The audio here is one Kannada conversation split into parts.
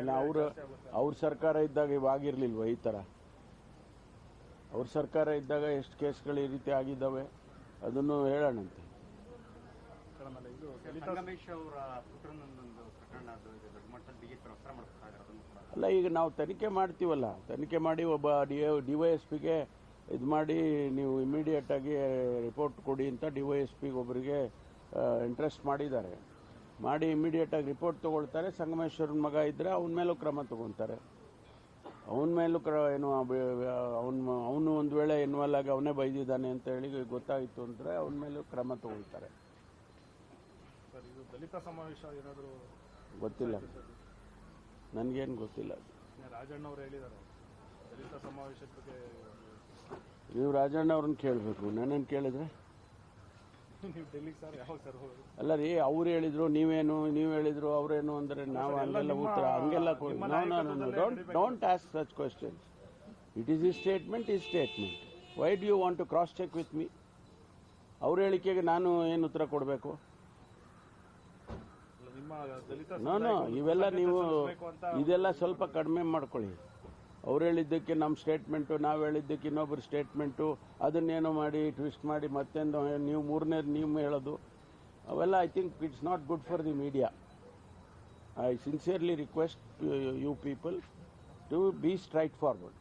ಅಲ್ಲ ಅವ್ರ ಸರ್ಕಾರ ಇದ್ದಾಗ ಇವಾಗಿರ್ಲಿಲ್ವ ಈ ಥರ? ಅವ್ರ ಸರ್ಕಾರ ಇದ್ದಾಗ ಎಷ್ಟು ಕೇಸ್ಗಳು ಈ ರೀತಿ ಆಗಿದ್ದಾವೆ ಅದನ್ನು ಹೇಳೋಣಂತೆ. ಅಲ್ಲ, ಈಗ ನಾವು ತನಿಖೆ ಮಾಡ್ತೀವಲ್ಲ, ತನಿಖೆ ಮಾಡಿ ಒಬ್ಬ ಡಿವೈಎಸ್ಪಿಗೆ ಇದು ಮಾಡಿ ನೀವು ಇಮಿಡಿಯೇಟ್ ಆಗಿ ರಿಪೋರ್ಟ್ ಕೊಡಿ ಅಂತ ಡಿವೈಎಸ್ಪಿಗೆ ಒಬ್ಬರಿಗೆ ಇಂಟ್ರೆಸ್ಟ್ ಮಾಡಿದ್ದಾರೆ. ಮಾಡಿ ಇಮಿಡಿಯೇಟ್ ಆಗಿ ರಿಪೋರ್ಟ್ ತಗೊಳ್ತಾರೆ. ಸಂಗಮೇಶ್ವರನ ಮಗ ಇದ್ದರೆ ಅವನ ಮೇಲೂ ಕ್ರಮ ತಗೊತಾರೆ. ಅವನ ಮೇಲೂ ಏನು ಅವನು ಒಂದು ವೇಳೆ ಇನ್ವಾಲ್ವ್ ಆಗಿ ಅವನೇ ಬೈದಿದ್ದಾನೆ ಅಂತ ಹೇಳಿ ಗೊತ್ತಾಯಿತು ಅಂದರೆ ಅವನ ಮೇಲೂ ಕ್ರಮ ತಗೊಳ್ತಾರೆ. ದಲಿತ ಸಮಾವೇಶ ಏನಾದರೂ ಗೊತ್ತಿಲ್ಲ, ನನಗೇನು ಗೊತ್ತಿಲ್ಲ. ರಾಜಣ್ಣ ಅವರು ಹೇಳಿದ್ದಾರೆ ದಲಿತ ಸಮಾವೇಶದ ಬಗ್ಗೆ. ನೀವು ರಾಜಣ್ಣ ಅವ್ರನ್ನ ಕೇಳಬೇಕು, ನನ್ನನ್ನು ಕೇಳಿದ್ರೆ ನೀವು ಡೆಲ್ಲಿಗೆ ಸರ್ ಯಾವಾಗ ಸರ್? ಅಲ್ಲ ರೀ, ಅವ್ರು ಹೇಳಿದ್ರು ನೀವು ಹೇಳಿದ್ರು ಅವರೇನು ಅಂದರೆ ನಾವು ಹಂಗೆಲ್ಲ ಉತ್ತರ ಹಂಗೆಲ್ಲ don't ask such questions. It is ಈ statement. Why do you want to cross check with me? ಅವ್ರ ಹೇಳಿಕೆಗೆ ನಾನು ಏನು ಉತ್ತರ ಕೊಡಬೇಕು? ನೋ, ಇವೆಲ್ಲ ನೀವು ಇದೆಲ್ಲ ಸ್ವಲ್ಪ ಕಡಿಮೆ ಮಾಡ್ಕೊಳ್ಳಿ. ಅವ್ರು ಹೇಳಿದ್ದಕ್ಕೆ ನಮ್ಮ ಸ್ಟೇಟ್ಮೆಂಟು, ನಾವು ಹೇಳಿದ್ದಕ್ಕೆ ಇನ್ನೊಬ್ಬರು ಸ್ಟೇಟ್ಮೆಂಟು, ಅದನ್ನೇನೋ ಮಾಡಿ ಟ್ವಿಸ್ಟ್ ಮಾಡಿ ಮತ್ತೊಂದು ನೀವು ಮೂರನೇದು ನೀವು ಹೇಳೋದು ಅವೆಲ್ಲ I think it's not good for the media. I sincerely request you people to be straightforward.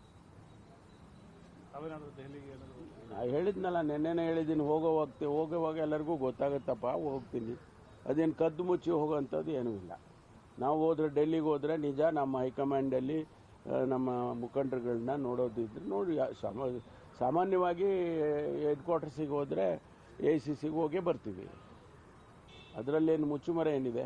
ಹೇಳಿದ್ನಲ್ಲ, ನೆನ್ನೆನೇ ಹೇಳಿದ್ದೀನಿ, ಹೋಗುವಾಗ ಎಲ್ಲರಿಗೂ ಗೊತ್ತಾಗುತ್ತಪ್ಪ, ಹೋಗ್ತೀನಿ. ಅದೇನು ಕದ್ದು ಮುಚ್ಚಿ ಹೋಗೋವಂಥದ್ದು ಏನೂ ಇಲ್ಲ. ನಾವು ಹೋದರೆ ಡೆಲ್ಲಿಗೆ ಹೋದರೆ ನಿಜ ನಮ್ಮ ಹೈಕಮಾಂಡಲ್ಲಿ ನಮ್ಮ ಮುಖಂಡರುಗಳನ್ನ ನೋಡೋದಿದ್ರೆ ನೋಡಿ. ಸಾಮಾನ್ಯವಾಗಿ ಹೆಡ್ ಕ್ವಾರ್ಟರ್ಸಿಗೆ ಹೋದರೆ AICCಗೆ ಹೋಗೇ ಬರ್ತೀವಿ. ಅದರಲ್ಲೇನು ಮುಚ್ಚುಮರೆ ಏನಿದೆ?